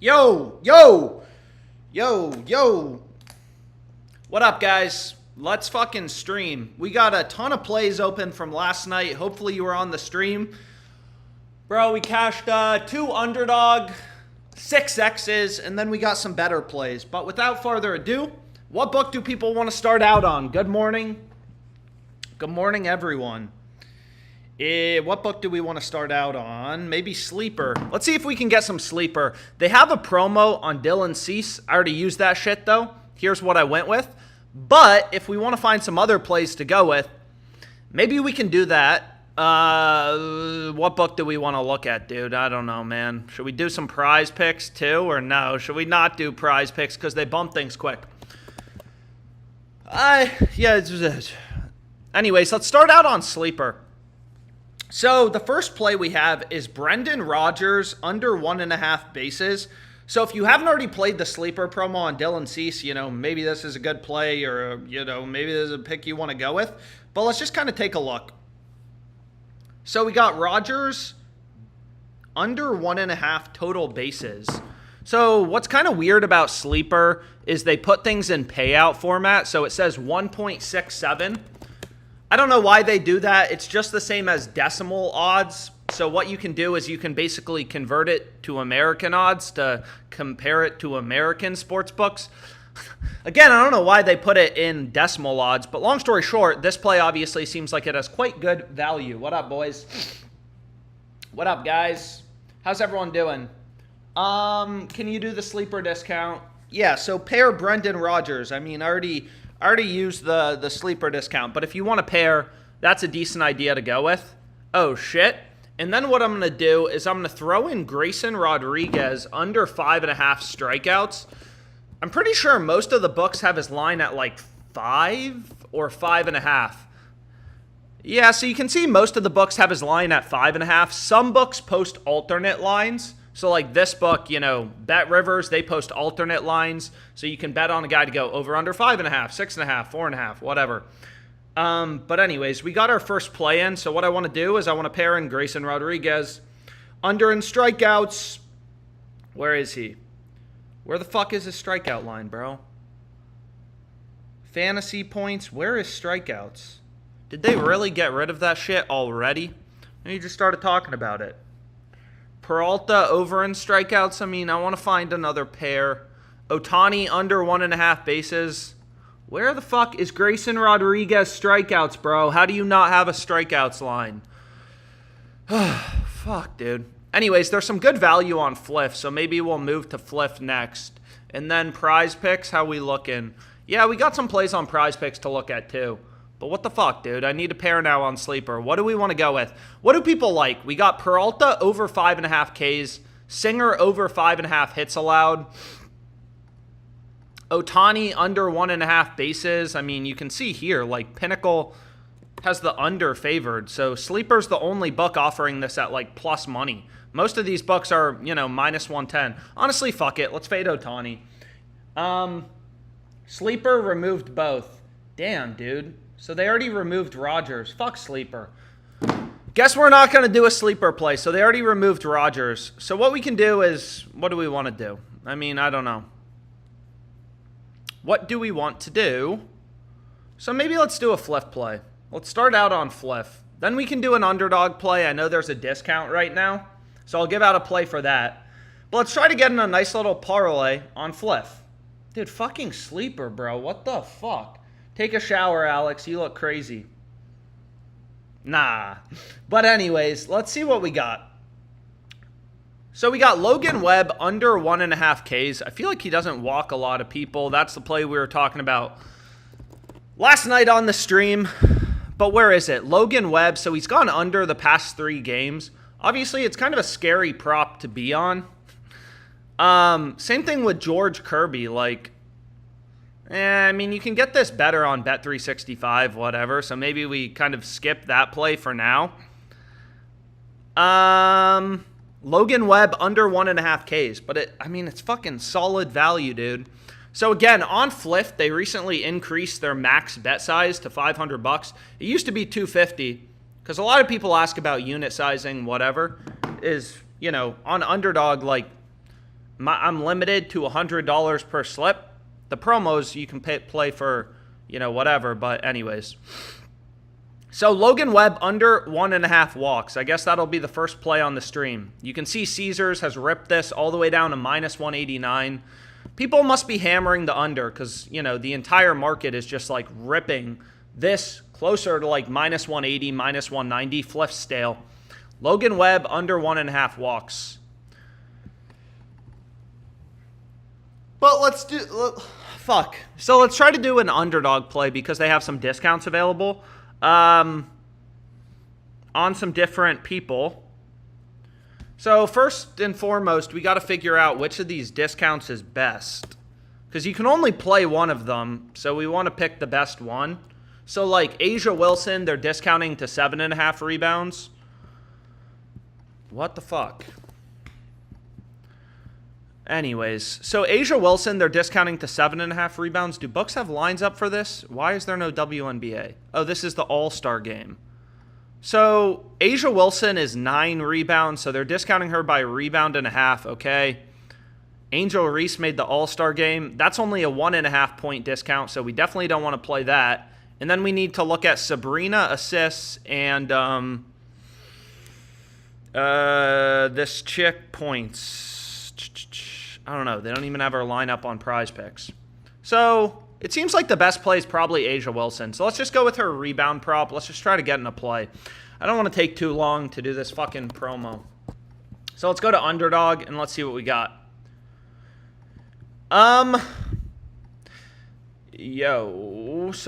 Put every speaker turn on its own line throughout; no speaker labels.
Yo. What up, guys? Let's fucking stream. We got a ton of plays open from last night. Hopefully you were on the stream. Bro, we cashed 2 underdog, 6 X's, and then we got some better plays. But without further ado, what book do people want to start out on? Good morning. Good morning, everyone. What book do we want to start out on? Maybe Sleeper. Let's see if we can get some Sleeper. They have a promo on Dylan Cease. I already used that shit, though. Here's what I went with. But if we want to find some other plays to go with, maybe we can do that. What book do we want to look at, dude? I don't know, man. Should we do some PrizePicks, too, or no? Should we not do PrizePicks because they bump things quick? Anyways, let's start out on Sleeper. So the first play we have is Brendan Rodgers under 1.5 bases. So if you haven't already played the Sleeper promo on Dylan Cease, maybe this is a good play or, maybe this is a pick you want to go with. But let's just kind of take a look. So we got Rodgers under 1.5 total bases. So what's kind of weird about Sleeper is they put things in payout format. So it says 1.67. I don't know why they do that. It's just the same as decimal odds. So what you can do is you can basically convert it to American odds to compare it to American sports books. Again, I don't know why they put it in decimal odds, but long story short, this play obviously seems like it has quite good value. What up, boys? What up, guys? How's everyone doing? Can you do the Sleeper discount? Yeah, so pair Brendan Rodgers. I mean, I already used the Sleeper discount, but if you want to pair, that's a decent idea to go with. Oh, shit. And then what I'm going to do is I'm going to throw in Grayson Rodriguez under 5.5 strikeouts. I'm pretty sure most of the books have his line at like 5 or 5.5. Yeah, so you can see most of the books have his line at 5.5. Some books post alternate lines. So like this book, Bet Rivers, they post alternate lines. So you can bet on a guy to go over under 5.5, 6.5, 4.5, whatever. But anyways, we got our first play in. So what I want to do is I want to pair in Grayson Rodriguez. Under in strikeouts. Where is he? Where the fuck is his strikeout line, bro? Fantasy points. Where is strikeouts? Did they really get rid of that shit already? And you just started talking about it. Peralta over in strikeouts. I mean, I want to find another pair. Ohtani under 1.5 bases. Where the fuck is Grayson Rodriguez strikeouts, bro? How do you not have a strikeouts line? Fuck, dude. Anyways, there's some good value on Fliff, so maybe we'll move to Fliff next. And then PrizePicks, how we looking? Yeah, we got some plays on PrizePicks to look at too. But what the fuck, dude? I need a pair now on Sleeper. What do we want to go with? What do people like? We got Peralta over 5.5 Ks. Singer over 5.5 hits allowed. Ohtani under 1.5 bases. I mean, you can see here, like, Pinnacle has the under favored. So Sleeper's the only book offering this at, like, plus money. Most of these books are, minus 110. Honestly, fuck it. Let's fade Ohtani. Sleeper removed both. Damn, dude. So they already removed Rodgers. Fuck Sleeper. Guess we're not going to do a Sleeper play. So they already removed Rodgers. So what we can do is, what do we want to do? I mean, I don't know. What do we want to do? So maybe let's do a Fliff play. Let's start out on Fliff. Then we can do an underdog play. I know there's a discount right now. So I'll give out a play for that. But let's try to get in a nice little parlay on Fliff. Dude, fucking Sleeper, bro. What the fuck? Take a shower, Alex. You look crazy. Nah. But anyways, let's see what we got. So we got Logan Webb under 1.5 Ks. I feel like he doesn't walk a lot of people. That's the play we were talking about last night on the stream. But where is it? Logan Webb. So he's gone under the past 3 games. Obviously, it's kind of a scary prop to be on. Same thing with George Kirby. Like, I mean, you can get this better on Bet365, whatever. So maybe we kind of skip that play for now. Logan Webb under 1.5 Ks. But, it's fucking solid value, dude. So again, on Fliff, they recently increased their max bet size to $500. It used to be $250 because a lot of people ask about unit sizing, whatever. On Underdog, like, I'm limited to $100 per slip. The promos you can play for, whatever. But anyways. So Logan Webb under 1.5 walks. I guess that'll be the first play on the stream. You can see Caesars has ripped this all the way down to minus 189. People must be hammering the under because, the entire market is just like ripping this closer to like minus 180, minus 190. Fliff stale. Logan Webb under 1.5 walks. But So let's try to do an underdog play because they have some discounts available on some different people. So first and foremost, we got to figure out which of these discounts is best. Because you can only play one of them, so we want to pick the best one. So like Asia Wilson, they're discounting to 7.5 rebounds. What the fuck? Anyways, so Asia Wilson, they're discounting to 7.5 rebounds. Do books have lines up for this? Why is there no WNBA? Oh, this is the All-Star game. So Asia Wilson is 9 rebounds, so they're discounting her by 1.5 rebounds. Okay. Angel Reese made the All-Star game. That's only a 1.5 point discount, so we definitely don't want to play that. And then we need to look at Sabrina assists and this chick points. I don't know. They don't even have her lineup on PrizePicks. So it seems like the best play is probably Asia Wilson. So let's just go with her rebound prop. Let's just try to get in a play. I don't want to take too long to do this fucking promo. So let's go to Underdog and let's see what we got. So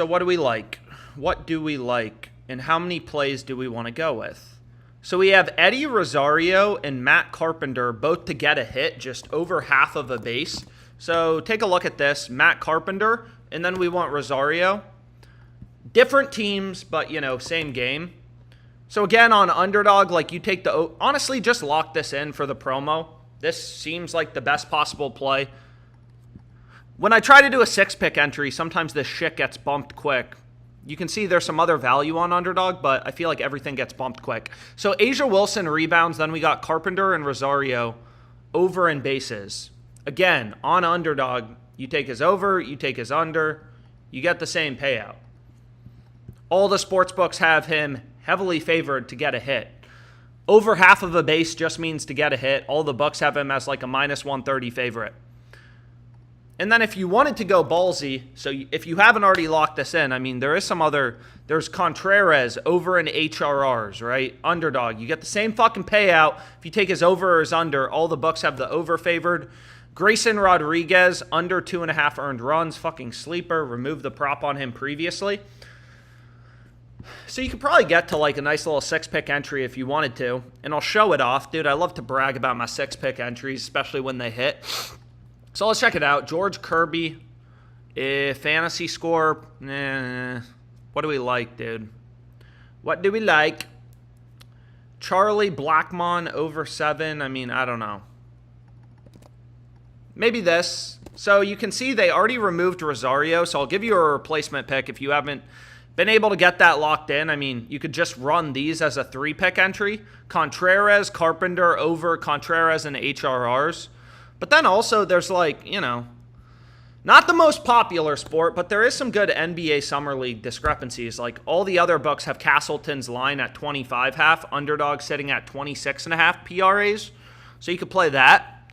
what do we like? What do we like? And how many plays do we want to go with? So we have Eddie Rosario and Matt Carpenter both to get a hit, just over half of a base. So take a look at this. Matt Carpenter, and then we want Rosario. Different teams, but, same game. So again, on Underdog, like you take honestly, just lock this in for the promo. This seems like the best possible play. When I try to do a 6-pick entry, sometimes this shit gets bumped quick. You can see there's some other value on Underdog, but I feel like everything gets bumped quick. So Asia Wilson rebounds, then we got Carpenter and Rosario over in bases. Again, on Underdog, you take his over, you take his under, you get the same payout. All the sports books have him heavily favored to get a hit. Over half of a base just means to get a hit. All the books have him as like a minus 130 favorite. And then if you wanted to go ballsy, so if you haven't already locked this in, I mean, there's Contreras over in HRRs, right? Underdog. You get the same fucking payout if you take his over or his under. All the books have the over favored. Grayson Rodriguez, under 2.5 earned runs. Fucking sleeper. Remove the prop on him previously. So you could probably get to like a nice little 6-pick entry if you wanted to. And I'll show it off. Dude, I love to brag about my 6-pick entries, especially when they hit. So let's check it out. George Kirby, fantasy score. What do we like, dude? What do we like? Charlie Blackmon over 7. I mean, I don't know. Maybe this. So you can see they already removed Rosario. So I'll give you a replacement pick if you haven't been able to get that locked in. I mean, you could just run these as a 3-pick entry. Contreras, Carpenter over Contreras and HRRs. But then also there's like, not the most popular sport, but there is some good NBA Summer League discrepancies. Like all the other books have Castleton's line at 25.5, Underdog sitting at 26.5 PRAs. So you could play that.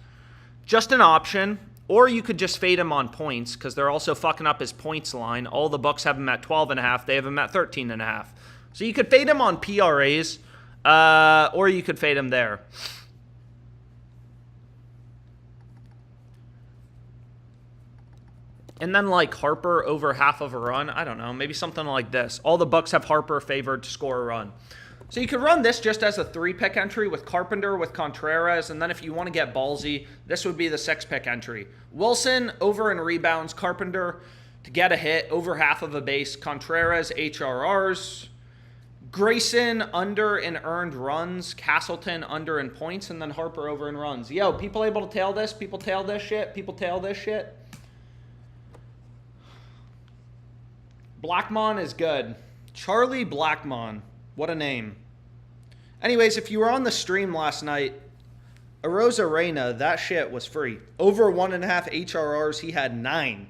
Just an option. Or you could just fade him on points because they're also fucking up his points line. All the books have him at 12.5. They have him at 13.5. So you could fade him on PRAs or you could fade him there. And then like Harper over half of a run. I don't know. Maybe something like this. All the books have Harper favored to score a run. So you could run this just as a 3-pick entry with Carpenter, with Contreras. And then if you want to get ballsy, this would be the 6-pick entry. Wilson over in rebounds. Carpenter to get a hit over half of a base. Contreras, HRRs. Grayson under in earned runs. Castleton under in points. And then Harper over in runs. Yo, people able to tail this? People tail this shit? People tail this shit? Blackmon is good. Charlie Blackmon. What a name. Anyways, if you were on the stream last night, Arosa Reina, that shit was free. Over 1.5 HRRs, he had 9.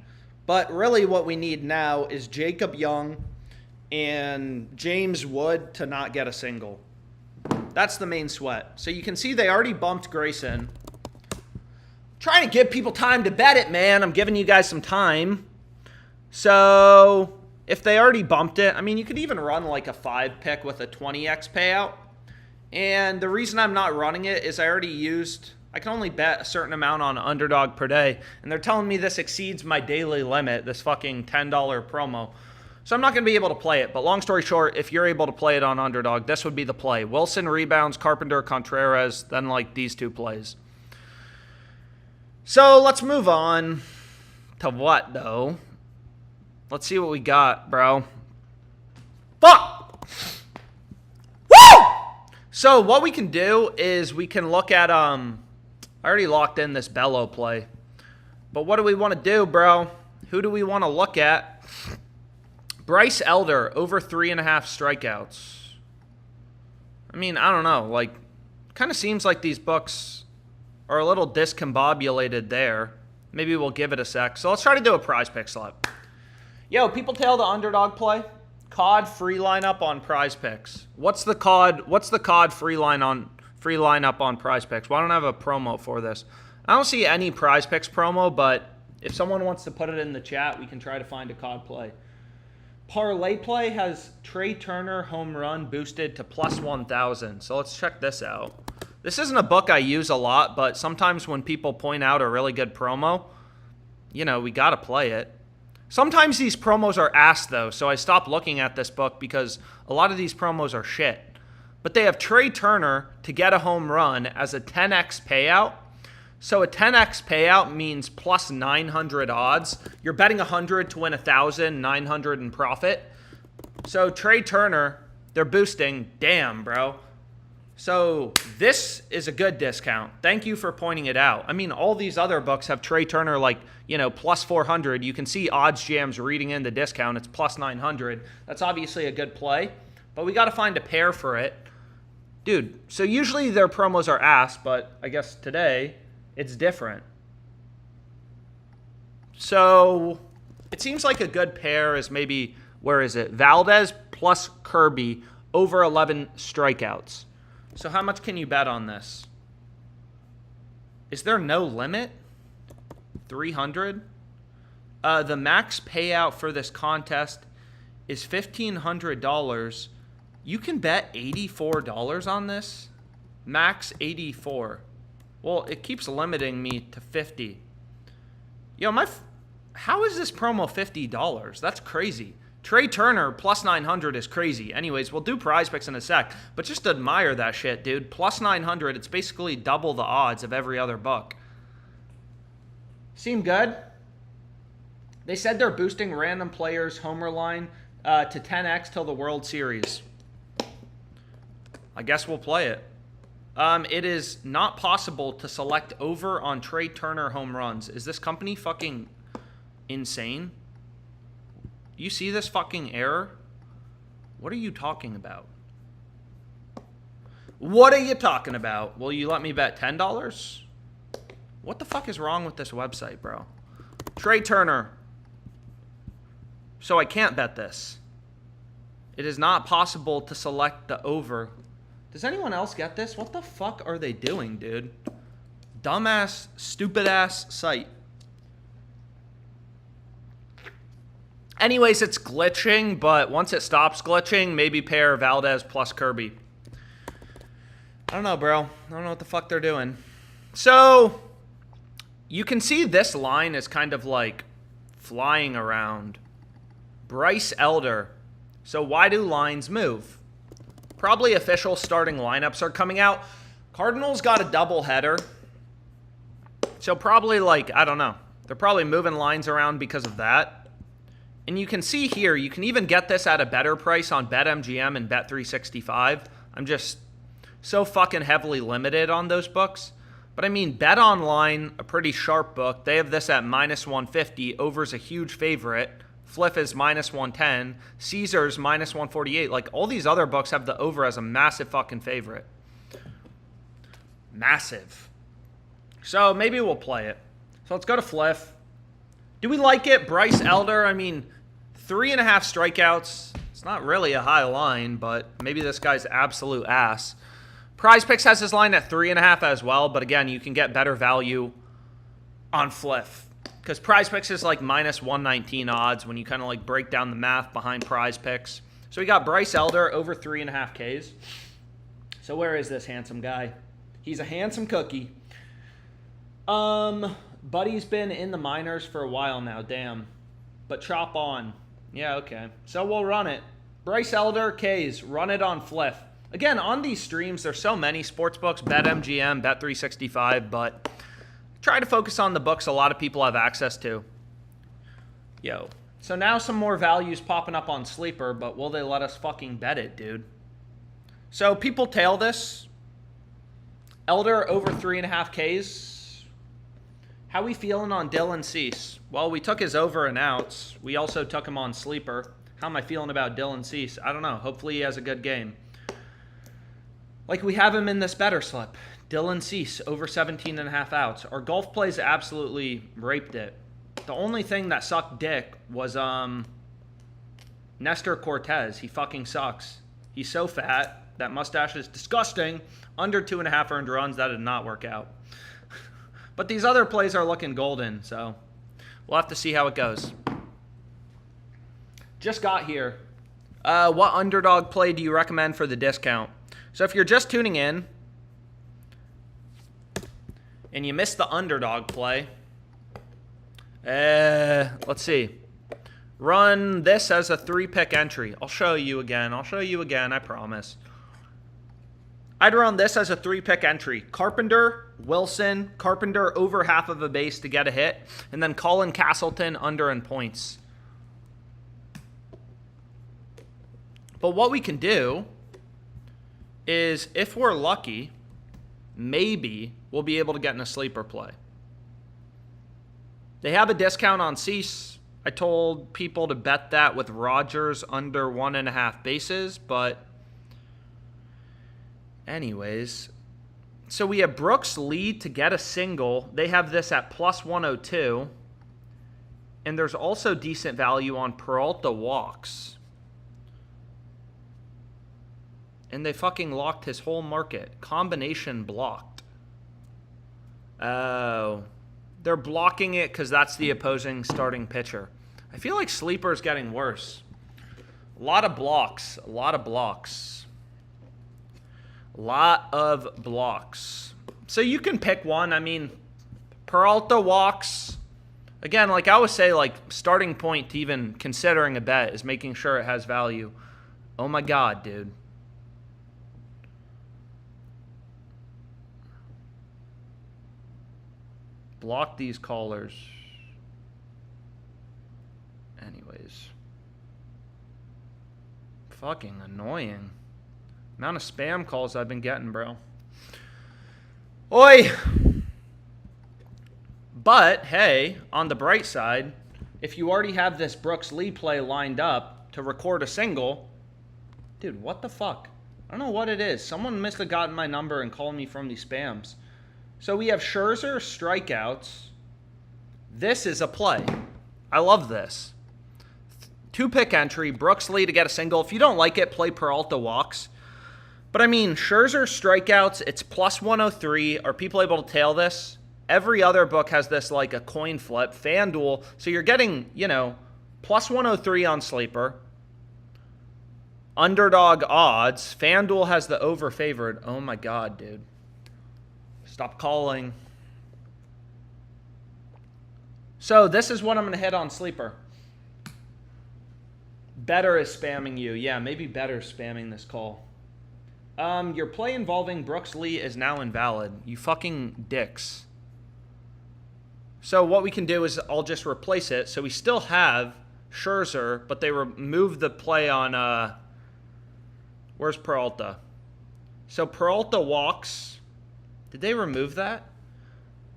But really what we need now is Jacob Young and James Wood to not get a single. That's the main sweat. So you can see they already bumped Grayson. Trying to give people time to bet it, man. I'm giving you guys some time. So if they already bumped it, I mean, you could even run like a 5 pick with a 20x payout. And the reason I'm not running it is I can only bet a certain amount on Underdog per day. And they're telling me this exceeds my daily limit, this fucking $10 promo. So I'm not going to be able to play it. But long story short, if you're able to play it on Underdog, this would be the play. Wilson rebounds, Carpenter, Contreras, then like these 2 plays. So let's move on to what, though? Let's see what we got, bro. Fuck! Woo! So what we can do is we can look at, I already locked in this Bello play. But what do we want to do, bro? Who do we want to look at? Bryce Elder, over 3.5 strikeouts. I mean, I don't know. Like, kind of seems like these books are a little discombobulated there. Maybe we'll give it a sec. So let's try to do a PrizePicks slot. Yo, people tail the Underdog play. COD free lineup on PrizePicks. What's the COD free lineup on PrizePicks? Well, I don't have a promo for this. I don't see any PrizePicks promo, but if someone wants to put it in the chat, we can try to find a COD play. ParlayPlay has Trey Turner home run boosted to plus 1,000. So let's check this out. This isn't a book I use a lot, but sometimes when people point out a really good promo, you know, we got to play it. Sometimes these promos are ass, though, so I stopped looking at this book because a lot of these promos are shit. But they have Trey Turner to get a home run as a 10x payout. So a 10x payout means plus 900 odds. You're betting 100 to win 1,000, 900 in profit. So Trey Turner, they're boosting. Damn, bro. So this is a good discount. Thank you for pointing it out. I mean, all these other books have Trey Turner like, you know, plus 400. You can see Odds Jams reading in the discount. It's plus 900. That's obviously a good play, but we got to find a pair for it. Dude, so usually their promos are ass, but I guess today it's different. So it seems like a good pair is maybe, where is it? Valdez plus Kirby over 11 strikeouts. So how much can you bet on this? Is there no limit? 300? The max payout for this contest is $1,500. You can bet $84 on this? Max 84. Well, it keeps limiting me to 50. Yo, how is this promo $50? That's crazy. Trey Turner plus 900 is crazy. Anyways, we'll do PrizePicks in a sec, but just admire that shit, dude. Plus 900, it's basically double the odds of every other book. Seem good? They said they're boosting random players' homer line to 10x till the World Series. I guess we'll play it. It is not possible to select over on Trey Turner home runs. Is this company fucking insane? You see this fucking error? What are you talking about? What are you talking about? Will you let me bet $10? What the fuck is wrong with this website, bro? Trey Turner. So I can't bet this. It is not possible to select the over. Does anyone else get this? What the fuck are they doing, dude? Dumbass, stupid-ass site. Anyways, it's glitching, but once it stops glitching, maybe pair Valdez plus Kirby. I don't know, bro. I don't know what the fuck they're doing. So, you can see this line is kind of like flying around. Bryce Elder. So why do lines move? Probably official starting lineups are coming out. Cardinals got a doubleheader. So probably like, I don't know. They're probably moving lines around because of that. And you can see here, you can even get this at a better price on BetMGM and Bet365. I'm just so fucking heavily limited on those books. But I mean, BetOnline, a pretty sharp book. They have this at minus 150. Over's a huge favorite. Fliff is minus 110. Caesars minus 148. Like, all these other books have the over as a massive fucking favorite. Massive. So maybe we'll play it. So let's go to Fliff. Do we like it? Bryce Elder, I mean, 3.5 strikeouts. It's not really a high line, but maybe this guy's absolute ass. PrizePicks has his line at 3.5 as well, but again, you can get better value on Fliff. Because PrizePicks is like minus 119 odds when you kind of like break down the math behind PrizePicks. So we got Bryce Elder over 3.5 Ks. So where is this handsome guy? He's a handsome cookie. Buddy's been in the minors for a while now, damn. But chop on. Yeah, okay. So we'll run it. Bryce Elder, Ks, run it on Fliff. Again, on these streams, there's so many sportsbooks, BetMGM, Bet365, but try to focus on the books a lot of people have access to. Yo. So now some more values popping up on Sleeper, but will they let us fucking bet it, dude? So people tail this. Elder over 3.5 Ks. How we feeling on Dylan Cease? Well, we took his over and outs. We also took him on Sleeper. How am I feeling about Dylan Cease? I don't know. Hopefully he has a good game. Like, we have him in this better slip. Dylan Cease over 17.5 outs. Our golf plays absolutely raped it. The only thing that sucked dick was Nestor Cortez. He fucking sucks. He's so fat. That mustache is disgusting. Under 2.5 earned runs. That did not work out. But these other plays are looking golden, so we'll have to see how it goes. Just got here. What underdog play do you recommend for the discount? So if you're just tuning in and you missed the underdog play, let's see. Run this as a 3-pick entry. I'll show you again. I promise. I'd run this as a 3-pick entry. Carpenter, Wilson, Carpenter over half of a base to get a hit, and then Colin Castleton under in points. But what we can do is, if we're lucky, maybe we'll be able to get in a sleeper play. They have a discount on Cease. I told people to bet that with Rogers under 1.5 bases, but anyways, so we have Brooks Lee to get a single. They have this at plus 102. And there's also decent value on Peralta walks. And they fucking locked his whole market. Combination blocked. Oh. They're blocking it because that's the opposing starting pitcher. I feel like Sleeper's getting worse. A lot of blocks. A lot of blocks. So you can pick one. I mean, Peralta walks. Again, like I always say, like starting point to even considering a bet is making sure it has value. Oh my God, dude. Block these callers. Anyways. Fucking annoying. Amount of spam calls I've been getting, bro. Oi! But, hey, on the bright side, if you already have this Brooks Lee play lined up to record a single, dude, what the fuck? I don't know what it is. Someone must have gotten my number and called me from these spams. So we have Scherzer, strikeouts. This is a play. I love this. 2-pick entry, Brooks Lee to get a single. If you don't like it, play Peralta walks. But I mean, Scherzer, strikeouts, it's plus 103. Are people able to tail this? Every other book has this like a coin flip. FanDuel, so you're getting, plus 103 on Sleeper. Underdog odds. FanDuel has the over favored. Oh my God, dude. Stop calling. So this is what I'm going to hit on Sleeper. Better is spamming you. Yeah, maybe Better is spamming this call. Your play involving Brooks Lee is now invalid. You fucking dicks. So what we can do is I'll just replace it. So we still have Scherzer, but they removed the play on, where's Peralta? So Peralta walks. Did they remove that?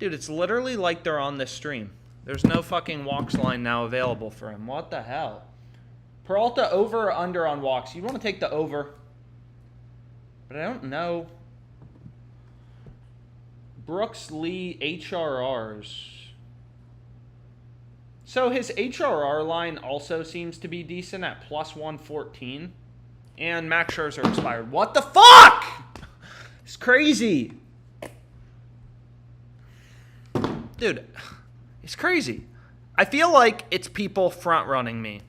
Dude, it's literally like they're on this stream. There's no fucking walks line now available for him. What the hell? Peralta over or under on walks? You want to take the over. But I don't know. Brooks Lee HRRs. So his HRR line also seems to be decent at plus 114. And Max Scherzer expired. What the fuck? It's crazy. Dude, it's crazy. I feel like it's people front running me.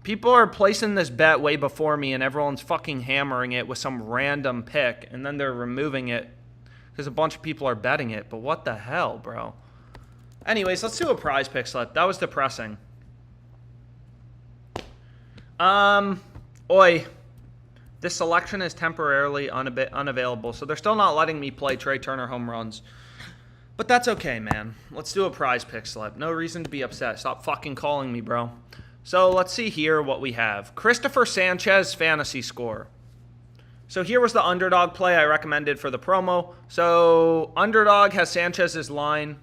People are placing this bet way before me and everyone's fucking hammering it with some random pick and then they're removing it because a bunch of people are betting it. But what the hell, bro? Anyways, let's do a prize pick slip. That was depressing. Oi. This selection is temporarily unavailable, so they're still not letting me play Trey Turner home runs. But that's okay, man. Let's do a prize pick slip. No reason to be upset. Stop fucking calling me, bro. So let's see here what we have. Christopher Sanchez fantasy score. So here was the underdog play I recommended for the promo. So underdog has Sanchez's line.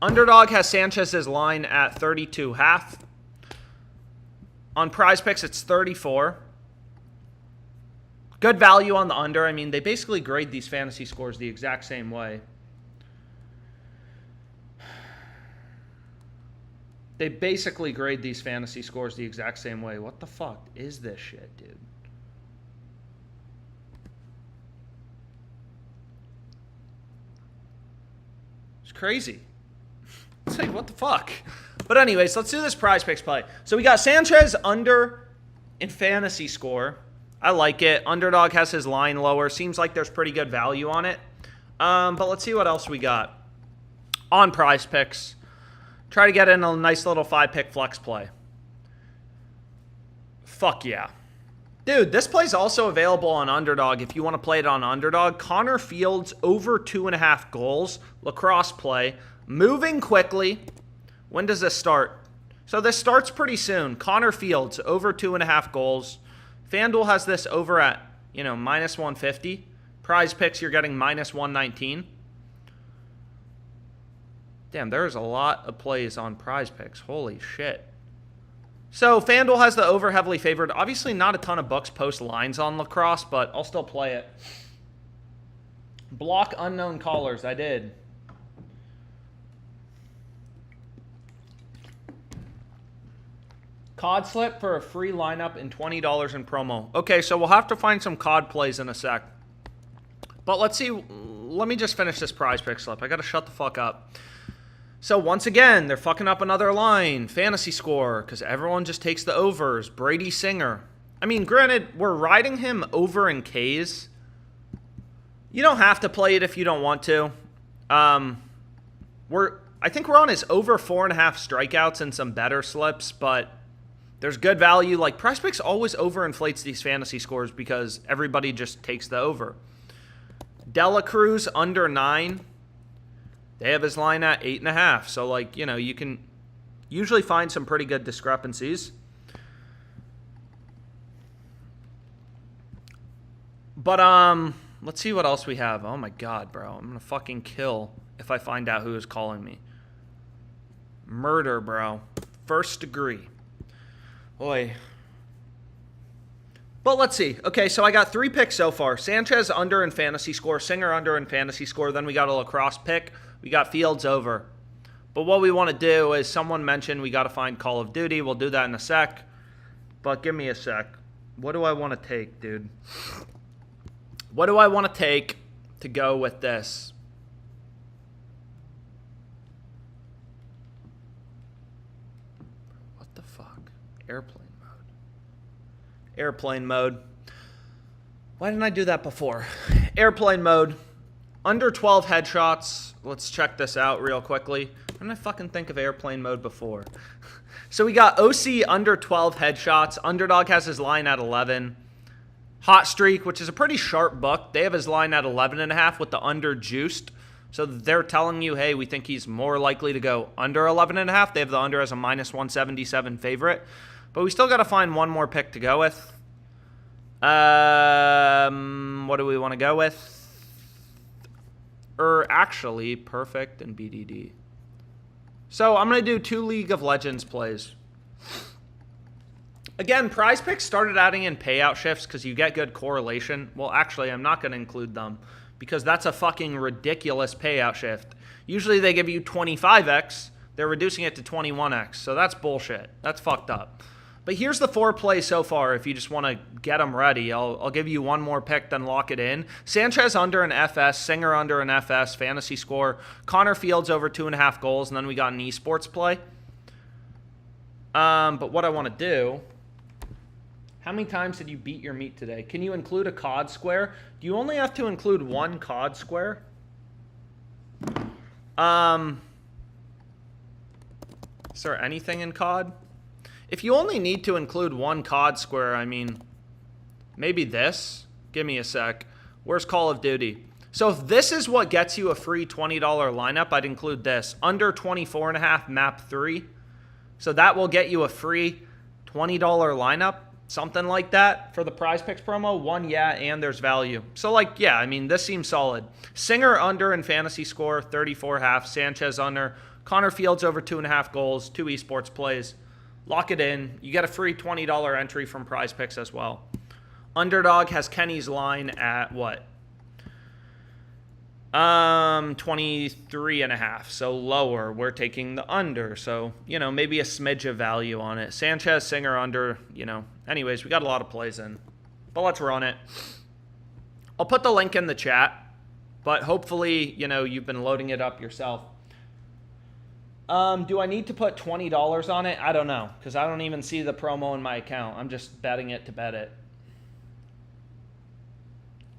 Underdog has Sanchez's line at 32.5. On PrizePicks, it's 34. Good value on the under. I mean, they basically grade these fantasy scores the exact same way. They basically grade these fantasy scores the exact same way. What the fuck is this shit, dude? It's crazy. It's like, what the fuck? But anyways, let's do this PrizePicks play. So we got Sanchez under in fantasy score. I like it. Underdog has his line lower. Seems like there's pretty good value on it. But let's see what else we got on PrizePicks. Try to get in a nice little 5-pick flex play. Fuck yeah. Dude, this play's also available on Underdog if you want to play it on Underdog. Connor Fields over 2.5 goals. Lacrosse play. Moving quickly. When does this start? So this starts pretty soon. Connor Fields over 2.5 goals. FanDuel has this over at, minus 150. PrizePicks, you're getting minus 119. Damn, there's a lot of plays on PrizePicks. Holy shit. So FanDuel has the over heavily favored. Obviously not a ton of books post lines on lacrosse, but I'll still play it. Block unknown callers. I did. COD slip for a free lineup and $20 in promo. Okay, so we'll have to find some COD plays in a sec. But let's see. Let me just finish this PrizePicks slip. I got to shut the fuck up. So once again, they're fucking up another line. Fantasy score, because everyone just takes the overs. Brady Singer. I mean, granted, we're riding him over in Ks. You don't have to play it if you don't want to. I think we're on his over 4.5 strikeouts and some better slips, but there's good value. Like, PrizePicks always overinflates these fantasy scores because everybody just takes the over. Dela Cruz under 9. They have his line at 8.5. So, you can usually find some pretty good discrepancies. But, let's see what else we have. Oh, my God, bro. I'm going to fucking kill if I find out who is calling me. Murder, bro. First degree. Boy. But let's see. Okay, so I got 3 picks so far. Sanchez under in fantasy score. Singer under in fantasy score. Then we got a lacrosse pick. We got Fields over. But what we want to do is someone mentioned we got to find Call of Duty. We'll do that in a sec. But give me a sec. What do I want to take, dude? What do I want to take to go with this? What the fuck? Airplane mode. Airplane mode. Why didn't I do that before? Airplane mode. Under 12 headshots. Let's check this out real quickly. Why didn't I fucking think of airplane mode before? So we got OC under 12 headshots. Underdog has his line at 11. Hot Streak, which is a pretty sharp book. They have his line at 11.5 with the under juiced. So they're telling you, hey, we think he's more likely to go under 11.5. They have the under as a minus 177 favorite. But we still got to find one more pick to go with. What do we want to go with? Or actually, perfect and BDD. So I'm going to do 2 League of Legends plays. Again, PrizePicks started adding in payout shifts because you get good correlation. Well, actually, I'm not going to include them because that's a fucking ridiculous payout shift. Usually they give you 25x. They're reducing it to 21x. So that's bullshit. That's fucked up. But here's the 4 plays so far if you just want to get them ready. I'll give you one more pick, then lock it in. Sanchez under an FS, Singer under an FS, fantasy score. Connor Fields over 2.5 goals, and then we got an esports play. But what I want to do... How many times did you beat your meat today? Can you include a COD square? Do you only have to include 1 COD square? Is there anything in COD? If you only need to include 1 COD square, I mean, maybe this. Give me a sec. Where's Call of Duty? So if this is what gets you a free $20 lineup, I'd include this. Under 24.5 map 3. So that will get you a free $20 lineup. Something like that for the PrizePicks promo. 1, yeah, and there's value. So, like, yeah, I mean, this seems solid. Singer under in fantasy score, 34.5. Sanchez under. Connor Fields over 2.5 goals. 2 esports plays. Lock it in. You get a free $20 entry from PrizePicks as well. Underdog has Kenny's line at what? 23.5. So lower. We're taking the under. So, you know, maybe a smidge of value on it. Sanchez, Singer under, you know. Anyways, we got a lot of plays in. But let's run it. I'll put the link in the chat. But hopefully, you know, you've been loading it up yourself. Do I need to put $20 on it? I don't know. Because I don't even see the promo in my account. I'm just betting it to bet it.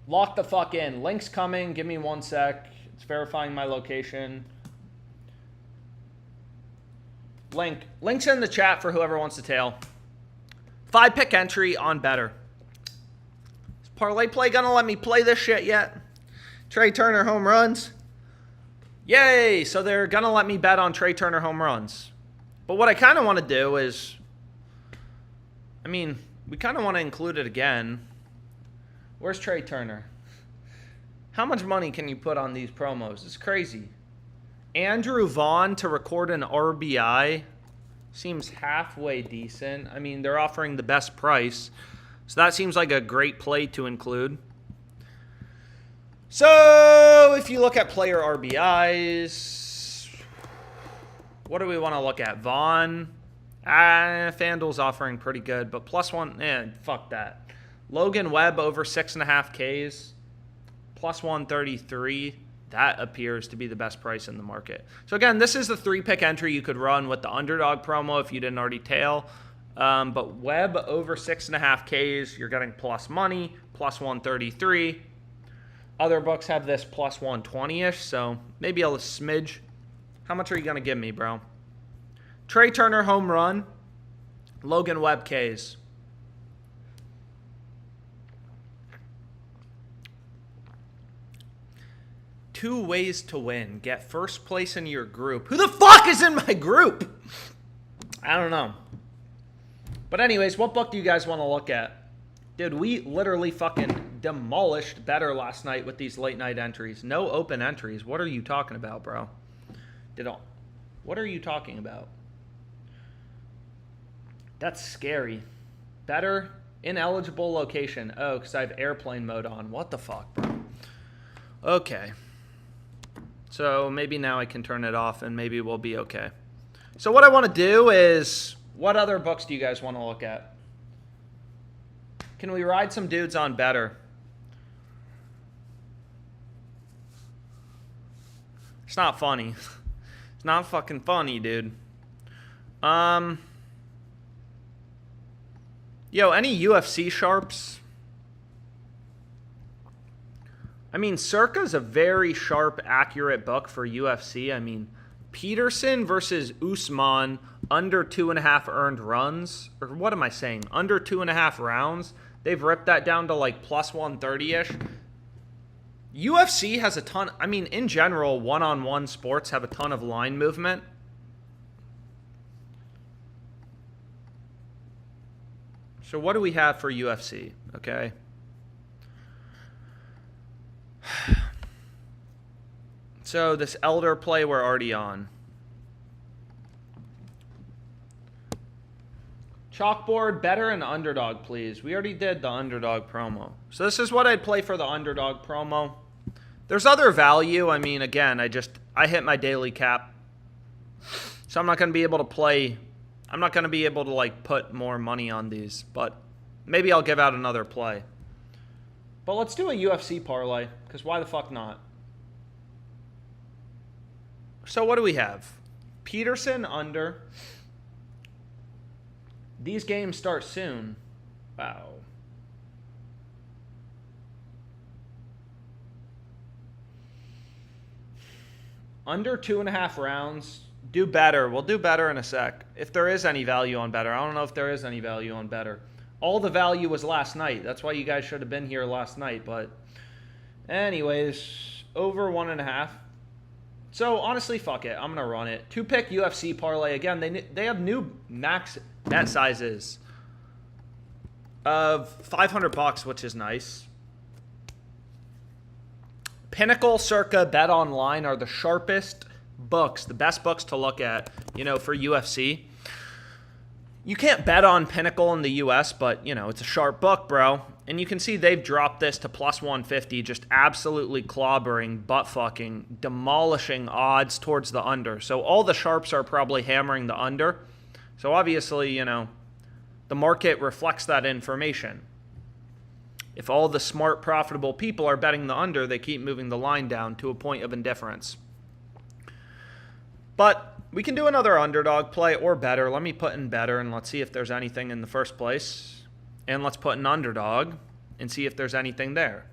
Lock the fuck in. Link's coming. Give me 1 sec. It's verifying my location. Link's in the chat for whoever wants to tail. 5-pick entry on better. Is ParlayPlay gonna let me play this shit yet? Trey Turner home runs. Yay! So they're gonna let me bet on Trey Turner home runs. But what I kind of want to do is... I mean, we kind of want to include it again. Where's Trey Turner? How much money can you put on these promos? It's crazy. Andrew Vaughn to record an RBI seems halfway decent. I mean, they're offering the best price. So that seems like a great play to include. So if you look at player RBIs, what do we want to look at? Vaughn? FanDuel's offering pretty good, but +1, fuck that. Logan Webb over 6.5 Ks, +133. That appears to be the best price in the market. So again, this is the 3-pick entry you could run with the Underdog promo if you didn't already tail. But Webb over 6.5 Ks, you're getting plus money, +133. Other books have this +120-ish, so maybe a smidge. How much are you going to give me, bro? Trey Turner home run, Logan Webb Ks. Two ways to win. Get first place in your group. Who the fuck is in my group? I don't know. But anyways, what book do you guys want to look at? Dude, we literally fucking demolished better last night with these late night entries. No open entries. What are you talking about, bro? What are you talking about? That's scary. Better ineligible location. Oh, because I have airplane mode on. What the fuck, bro? Okay. So maybe now I can turn it off and maybe we'll be okay. So what I want to do is, what other books do you guys want to look at? Can we ride some dudes on better? It's not funny. It's not fucking funny, dude. Yo, any UFC sharps? I mean, Circa's a very sharp, accurate book for UFC. I mean, Peterson versus Usman, under 2.5 earned runs. Or what am I saying? Under 2.5 rounds. They've ripped that down to like +130-ish. UFC has a ton. I mean, in general, one-on-one sports have a ton of line movement. So what do we have for UFC? Okay. So this elder play we're already on. Chalkboard, better and underdog, please. We already did the underdog promo. So this is what I'd play for the underdog promo. There's other value. I mean, again, I hit my daily cap. So I'm not going to be able to play. I'm not going to be able to, like, put more money on these. But maybe I'll give out another play. But let's do a UFC parlay, because why the fuck not? So what do we have? Peterson under. These games start soon. Wow. Under 2.5 rounds. Do better. We'll do better in a sec. If there is any value on better. I don't know if there is any value on better. All the value was last night. That's why you guys should have been here last night. But anyways, over 1.5. So honestly, fuck it. I'm going to run it. 2-pick UFC parlay. Again, they have new max bet sizes of $500, which is nice. Pinnacle, Circa, Bet Online are the sharpest books, the best books to look at, for UFC. You can't bet on Pinnacle in the US, but, it's a sharp book, bro. And you can see they've dropped this to plus 150, just absolutely clobbering, butt-fucking, demolishing odds towards the under. So all the sharps are probably hammering the under. So obviously, the market reflects that information. If all the smart, profitable people are betting the under, they keep moving the line down to a point of indifference. But we can do another underdog play or better. Let me put in better, and let's see if there's anything in the first place. And let's put an underdog and see if there's anything there.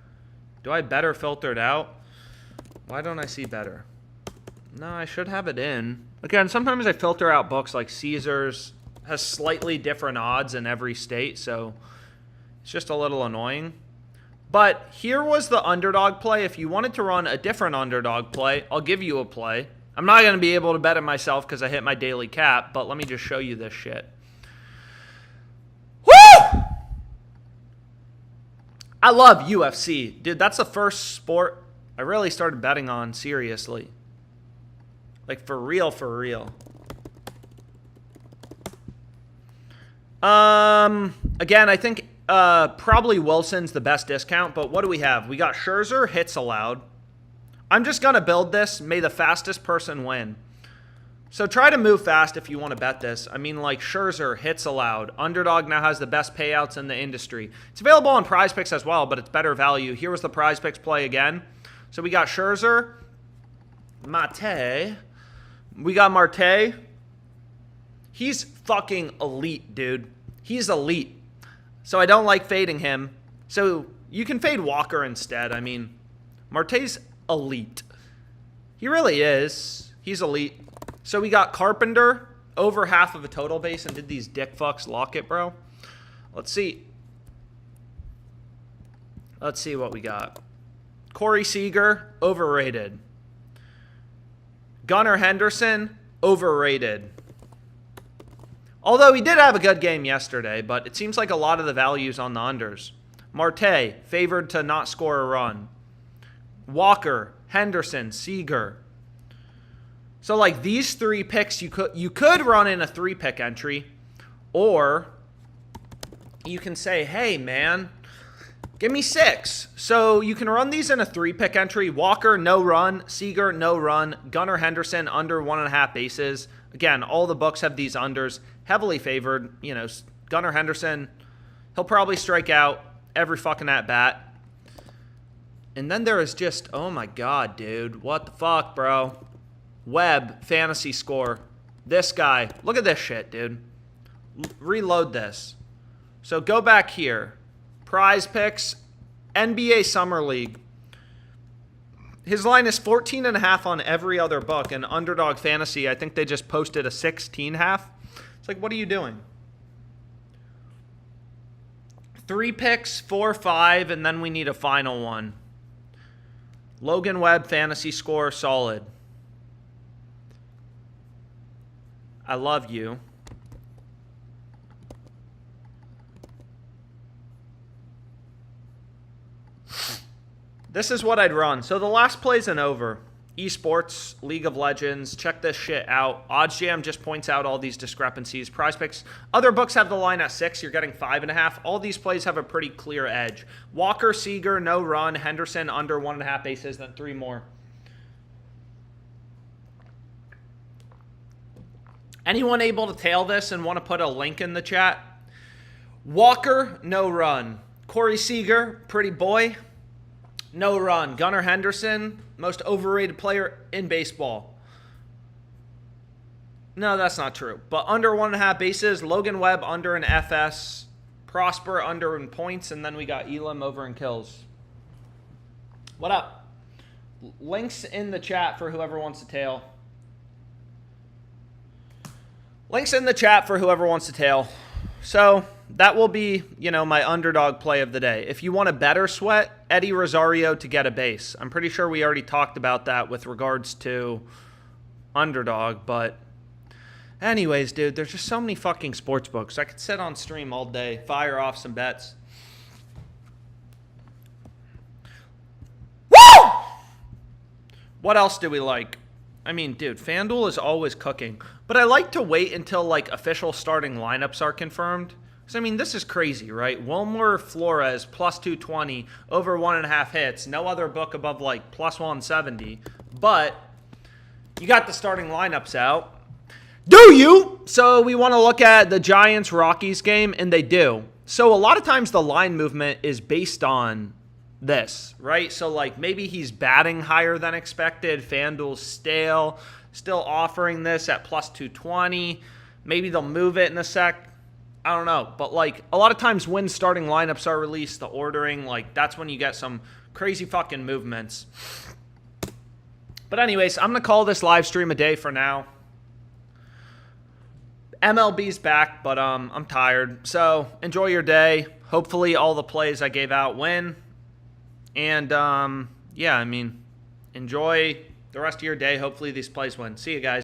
Do I better filtered out? Why don't I see better? No, I should have it in. Again, sometimes I filter out books like Caesars. Has slightly different odds in every state, so it's just a little annoying. But here was the underdog play. If you wanted to run a different underdog play, I'll give you a play. I'm not going to be able to bet it myself because I hit my daily cap, but let me just show you this shit. Woo! I love UFC. Dude, that's the first sport I really started betting on seriously. Like, for real, for real. Again, I think probably Wilson's the best discount, but what do we have? We got Scherzer, hits allowed. I'm just going to build this. May the fastest person win. So try to move fast if you want to bet this. I mean, like, Scherzer, hits allowed. Underdog now has the best payouts in the industry. It's available on PrizePicks as well, but it's better value. Here was the PrizePicks play again. So we got Scherzer, Marte. We got Marte. He's fucking elite, dude. He's elite. So I don't like fading him. So you can fade Walker instead. I mean, Marte's elite. He really is. He's elite. So we got Carpenter, over half of a total base, and did these dick fucks lock it, bro? Let's see. Let's see what we got. Corey Seager, overrated. Gunnar Henderson, overrated. Although he did have a good game yesterday, but it seems like a lot of the value's on the unders. Marte, favored to not score a run. Walker, Henderson, Seager. So, like, these 3 picks, you could run in a 3-pick entry, or you can say, hey, man, give me 6. So you can run these in a 3-pick entry. Walker, no run. Seager, no run. Gunnar Henderson, under 1.5 bases. Again, all the books have these unders. Heavily favored. Gunnar Henderson, he'll probably strike out every fucking at-bat. And then there is just, oh my God, dude. What the fuck, bro? Webb, fantasy score. This guy. Look at this shit, dude. Reload this. So go back here. PrizePicks, NBA Summer League. His line is 14.5 on every other book. And Underdog Fantasy, I think they just posted a 16.5. It's like, what are you doing? 3 picks, 4, 5, and then we need a final one. Logan Webb, fantasy score, solid. I love you. This is what I'd run. So the last play's an over. Esports, League of Legends, check this shit out. OddsJam just points out all these discrepancies. PrizePicks, other books have the line at 6. You're getting 5.5. All these plays have a pretty clear edge. Walker, Seager, no run. Henderson, under 1.5 bases, then 3 more. Anyone able to tail this and want to put a link in the chat? Walker, no run. Corey Seager, pretty boy, no run. Gunnar Henderson, most overrated player in baseball. No, that's not true. But under 1.5 bases. Logan Webb under an FS. Prosper under in points. And then we got Elam over in kills. What up? Links in the chat for whoever wants to tail. Links in the chat for whoever wants to tail. So that will be, my underdog play of the day. If you want a better sweat, Eddie Rosario to get a base. I'm pretty sure we already talked about that with regards to underdog. But anyways, dude, there's just so many fucking sports books. I could sit on stream all day, fire off some bets. Woo! What else do we like? I mean, dude, FanDuel is always cooking. But I like to wait until, official starting lineups are confirmed. Because, I mean, this is crazy, right? Wilmer Flores, plus 220, over 1.5 hits. No other book above, plus 170. But you got the starting lineups out. Do you? So we want to look at the Giants-Rockies game, and they do. So a lot of times the line movement is based on this, right? So maybe he's batting higher than expected. FanDuel's still offering this at plus 220. Maybe they'll move it in a sec. I don't know. But a lot of times when starting lineups are released, the ordering, that's when you get some crazy fucking movements. But anyways, I'm going to call this live stream a day for now. MLB's back, but I'm tired. So enjoy your day. Hopefully all the plays I gave out win. And, yeah, I mean, enjoy the rest of your day. Hopefully these plays win. See you guys.